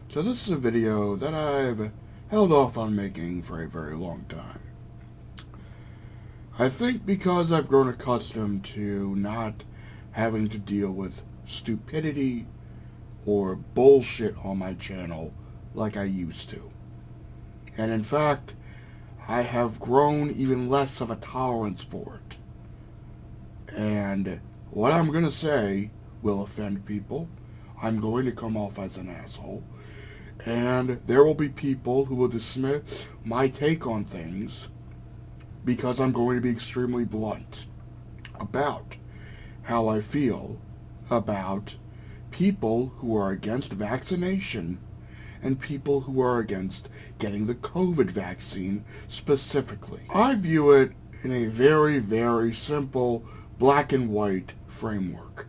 So this is a video that I've held off on making for a very long time. I think because I've grown accustomed to not having to deal with stupidity or bullshit on my channel like I used to. And in fact, I have grown even less of a tolerance for it. And what I'm going to say will offend people. I'm going to come off as an asshole. And there will be people who will dismiss my take on things because I'm going to be extremely blunt about how I feel about people who are against vaccination and people who are against getting the COVID vaccine specifically. I view it in a very, very simple black and white framework,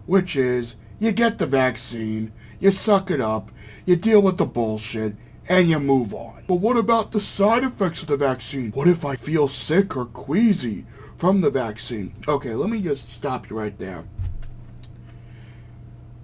which is you get the vaccine, you suck it up, you deal with the bullshit, and you move on. But what about the side effects of the vaccine? What if I feel sick or queasy from the vaccine? Okay, let me just stop you right there.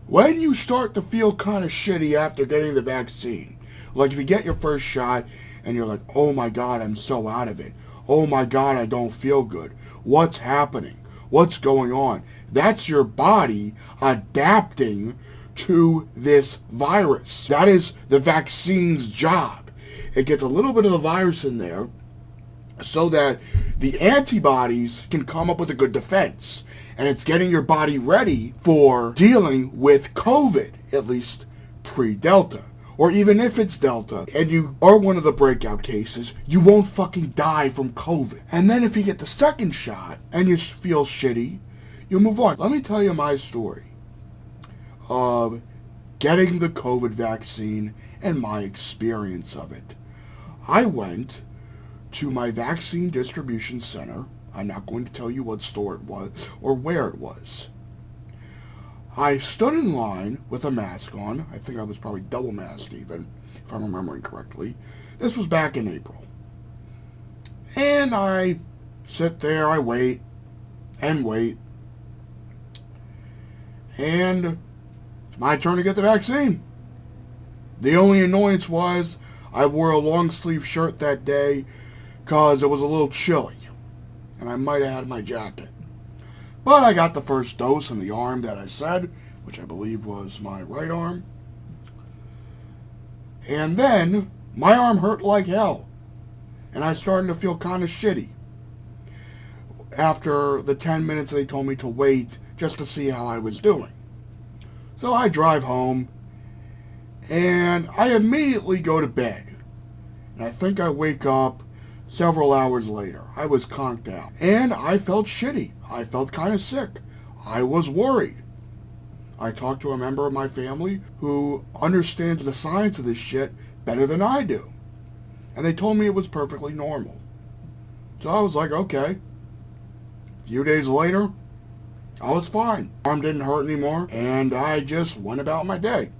When you start to feel kind of shitty after getting the vaccine, like if you get your first shot and you're like, oh my god, I'm so out of it. Oh my god, I don't feel good. What's happening? What's going on? That's your body adapting to this virus. That is the vaccine's job. It gets a little bit of the virus in there so that the antibodies can come up with a good defense. And it's getting your body ready for dealing with COVID, at least pre-Delta. Or even if it's Delta, and you are one of the breakout cases, you won't fucking die from COVID. And then if you get the second shot, and you feel shitty, you move on. Let me tell you my story of getting the COVID vaccine and my experience of it. I went to my vaccine distribution center. I'm not going to tell you what store it was or where it was. I stood in line with a mask on. I think I was probably double masked even, if I'm remembering correctly. This was back in April. And I sit there, I wait, and wait. And it's my turn to get the vaccine. The only annoyance was I wore a long sleeve shirt that day because it was a little chilly. And I might have had my jacket. But I got the first dose in the arm that I said, which I believe was my right arm. And then my arm hurt like hell. And I started to feel kind of shitty. After the 10 minutes they told me to wait just to see how I was doing. So I drive home and I immediately go to bed. And I think I wake up several hours later. I was conked out. And I felt shitty. I felt kind of sick. I was worried. I talked to a member of my family who understands the science of this shit better than I do. And they told me it was perfectly normal. So I was like, okay. A few days later, I was fine. Arm didn't hurt anymore, and I just went about my day.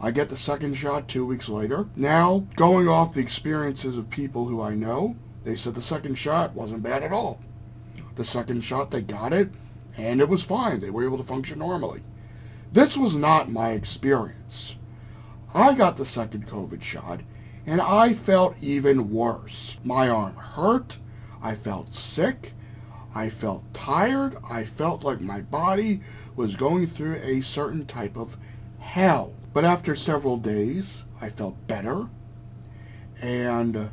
I get the second shot 2 weeks later. Now, going off the experiences of people who I know, they said the second shot wasn't bad at all. The second shot, they got it, and it was fine. They were able to function normally. This was not my experience. I got the second COVID shot, and I felt even worse. My arm hurt. I felt sick. I felt tired. I felt like my body was going through a certain type of hell. But after several days, I felt better, and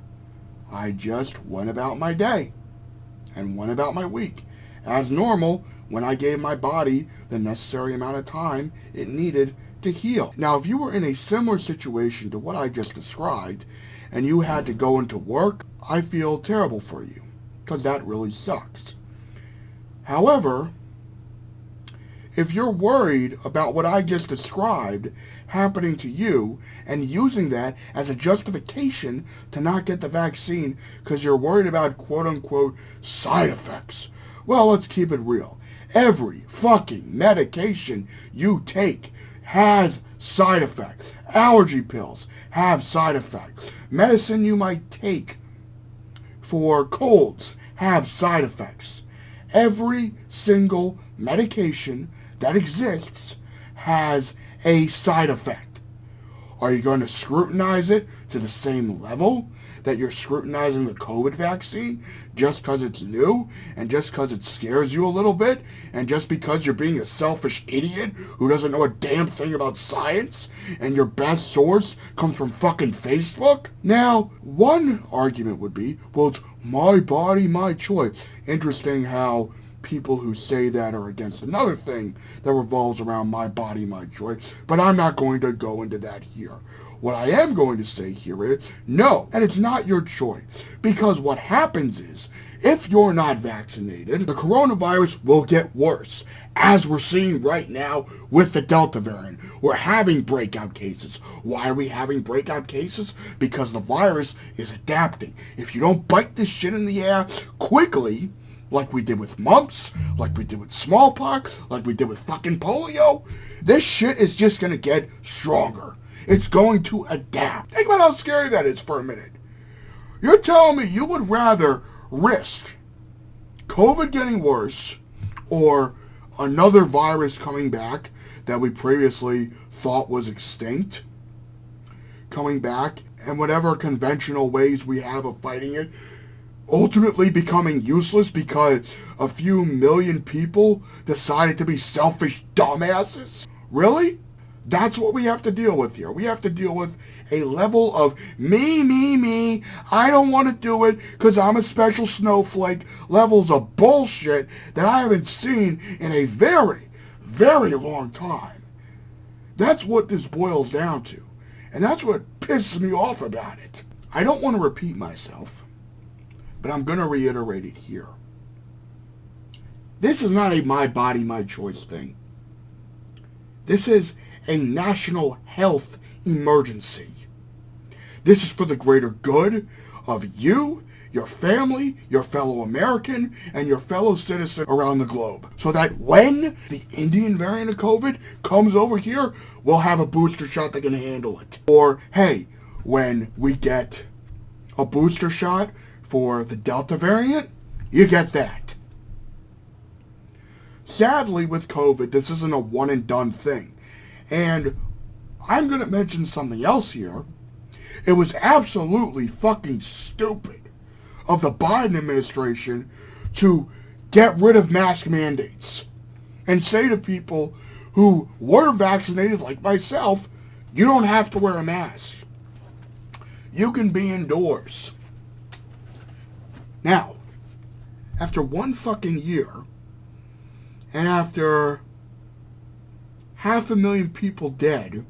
I just went about my day and went about my week. As normal, when I gave my body the necessary amount of time it needed to heal. Now, if you were in a similar situation to what I just described, and you had to go into work, I feel terrible for you, because that really sucks. However, if you're worried about what I just described happening to you and using that as a justification to not get the vaccine because you're worried about quote-unquote side effects, well, let's keep it real. Every fucking medication you take has side effects. Allergy pills have side effects. Medicine you might take for colds have side effects. Every single medication that exists has a side effect? Are you going to scrutinize it to the same level that you're scrutinizing the COVID vaccine just because it's new and just because it scares you a little bit and just because you're being a selfish idiot who doesn't know a damn thing about science and your best source comes from fucking Facebook? Now, one argument would be, well, it's my body, my choice. Interesting how people who say that are against another thing that revolves around my body, my choice, but I'm not going to go into that here. What I am going to say here is, no, and it's not your choice. Because what happens is, if you're not vaccinated, the coronavirus will get worse. As we're seeing right now with the Delta variant, we're having breakout cases. Why are we having breakout cases? Because the virus is adapting. If you don't bite this shit in the ass quickly, like we did with mumps, like we did with smallpox, like we did with fucking polio, this shit is just going to get stronger. It's going to adapt. Think about how scary that is for a minute. You're telling me you would rather risk COVID getting worse or another virus coming back that we previously thought was extinct coming back, and whatever conventional ways we have of fighting it ultimately becoming useless because a few million people decided to be selfish dumbasses? Really? That's what we have to deal with here. We have to deal with a level of me, I don't want to do it because I'm a special snowflake, levels of bullshit that I haven't seen in a very, very long time. That's what this boils down to. And that's what pisses me off about it. I don't want to repeat myself, but I'm going to reiterate it here. This is not a my body, my choice thing. This is a national health emergency. This is for the greater good of you, your family, your fellow American, and your fellow citizen around the globe. So that when the Indian variant of COVID comes over here, we'll have a booster shot that can handle it. Or, hey, when we get a booster shot for the Delta variant, you get that. Sadly, with COVID, this isn't a one and done thing. And I'm going to mention something else here. It was absolutely fucking stupid of the Biden administration to get rid of mask mandates and say to people who were vaccinated, like myself, you don't have to wear a mask. You can be indoors. Now, after one fucking year, and after 500,000 people dead,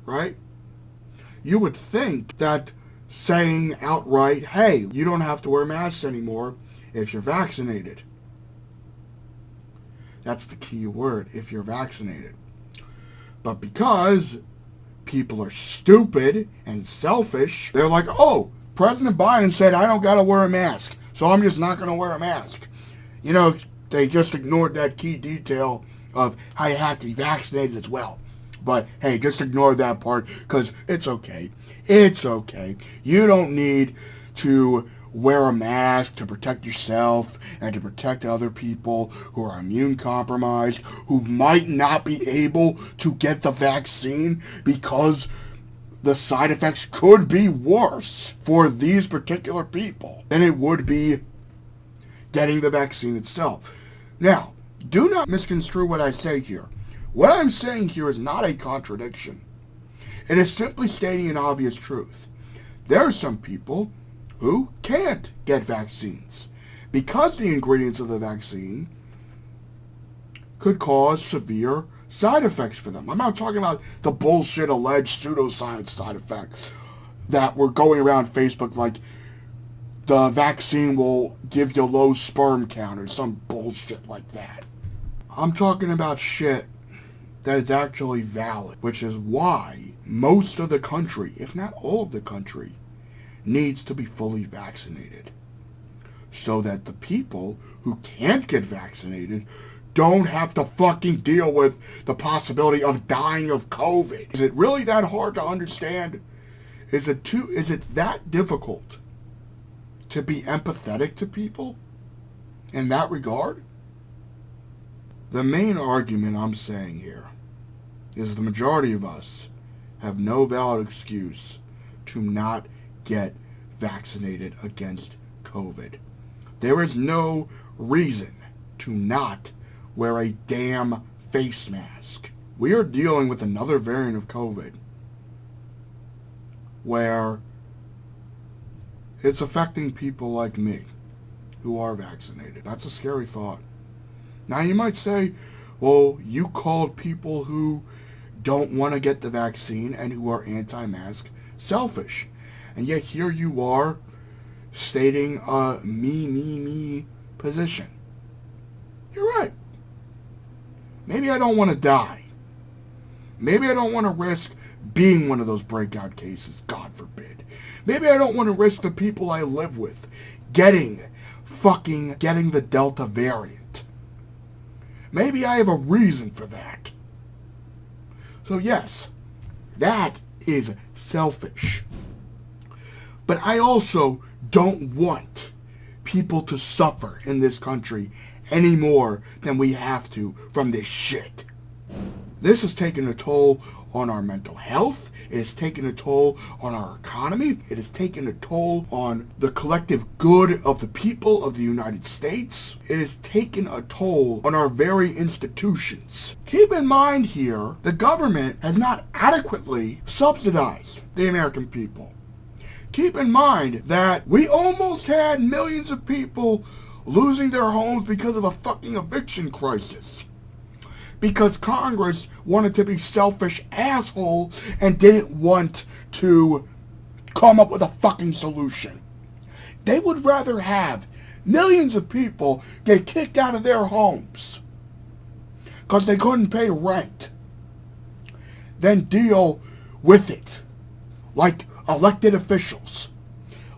right? You would think that saying outright, hey, you don't have to wear masks anymore if you're vaccinated. That's the key word, if you're vaccinated. But because people are stupid and selfish, they're like, oh, President Biden said I don't got to wear a mask, so I'm just not going to wear a mask. You know, they just ignored that key detail of how you have to be vaccinated as well. But, hey, just ignore that part because it's okay. It's okay. You don't need to wear a mask to protect yourself and to protect other people who are immune compromised, who might not be able to get the vaccine because the side effects could be worse for these particular people than it would be getting the vaccine itself. Now, do not misconstrue what I say here. What I'm saying here is not a contradiction. It is simply stating an obvious truth. There are some people who can't get vaccines because the ingredients of the vaccine could cause severe side effects for them. I'm not talking about the bullshit alleged pseudoscience side effects that were going around Facebook like the vaccine will give you low sperm count or some bullshit like that. I'm talking about shit that is actually valid, which is why most of the country, if not all of the country, needs to be fully vaccinated. So that the people who can't get vaccinated don't have to fucking deal with the possibility of dying of COVID. Is it really that hard to understand? Is it that difficult to be empathetic to people in that regard? The main argument I'm saying here is the majority of us have no valid excuse to not get vaccinated against COVID. There is no reason to not wear a damn face mask. We are dealing with another variant of COVID where it's affecting people like me who are vaccinated. That's a scary thought. Now you might say, well, you called people who don't want to get the vaccine and who are anti-mask selfish. And yet here you are stating a me position. You're right. Maybe I don't want to die. Maybe I don't want to risk being one of those breakout cases, God forbid. Maybe I don't want to risk the people I live with getting the Delta variant. Maybe I have a reason for that. So yes, that is selfish. But I also don't want people to suffer in this country any more than we have to from this shit. This has taken a toll on our mental health. It has taken a toll on our economy. It has taken a toll on the collective good of the people of the United States. It has taken a toll on our very institutions. Keep in mind here, the government has not adequately subsidized the American people. Keep in mind that we almost had millions of people losing their homes because of a fucking eviction crisis. Because Congress wanted to be selfish asshole and didn't want to come up with a fucking solution. They would rather have millions of people get kicked out of their homes because they couldn't pay rent than deal with it like elected officials,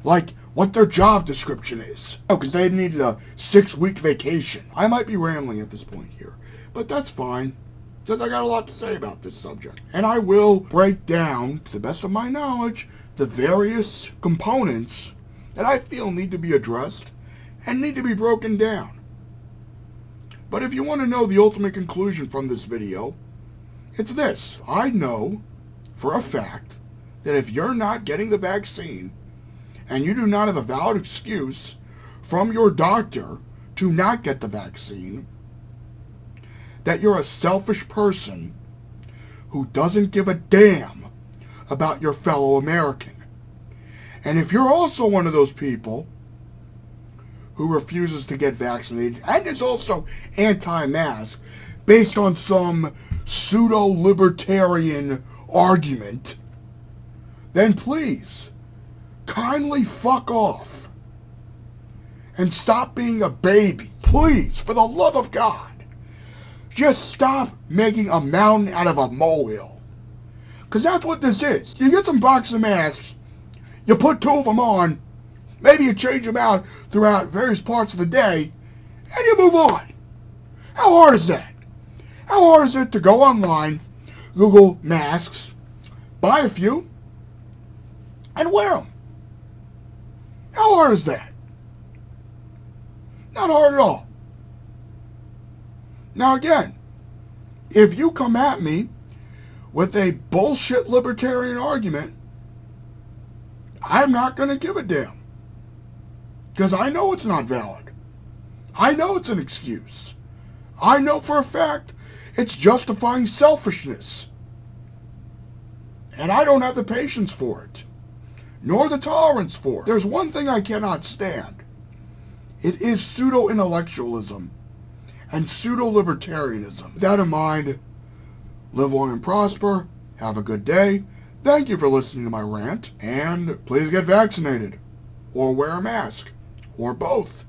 like what their job description is. Oh, because they needed a 6-week vacation. I might be rambling at this point here, but that's fine, because I got a lot to say about this subject. And I will break down, to the best of my knowledge, the various components that I feel need to be addressed and need to be broken down. But if you want to know the ultimate conclusion from this video, it's this. I know for a fact that if you're not getting the vaccine and you do not have a valid excuse from your doctor to not get the vaccine, that you're a selfish person who doesn't give a damn about your fellow American. And if you're also one of those people who refuses to get vaccinated and is also anti-mask based on some pseudo-libertarian argument, then please, kindly fuck off and stop being a baby. Please, for the love of God. Just stop making a mountain out of a molehill. Because that's what this is. You get some boxing masks, you put 2 of them on, maybe you change them out throughout various parts of the day, and you move on. How hard is that? How hard is it to go online, Google masks, buy a few, and wear them? How hard is that? Not hard at all. Now again, if you come at me with a bullshit libertarian argument, I'm not going to give a damn. Because I know it's not valid. I know it's an excuse. I know for a fact it's justifying selfishness. And I don't have the patience for it, nor the tolerance for it. There's one thing I cannot stand. It is pseudo-intellectualism and pseudo-libertarianism. With that in mind, live long and prosper, have a good day, thank you for listening to my rant, and please get vaccinated, or wear a mask, or both.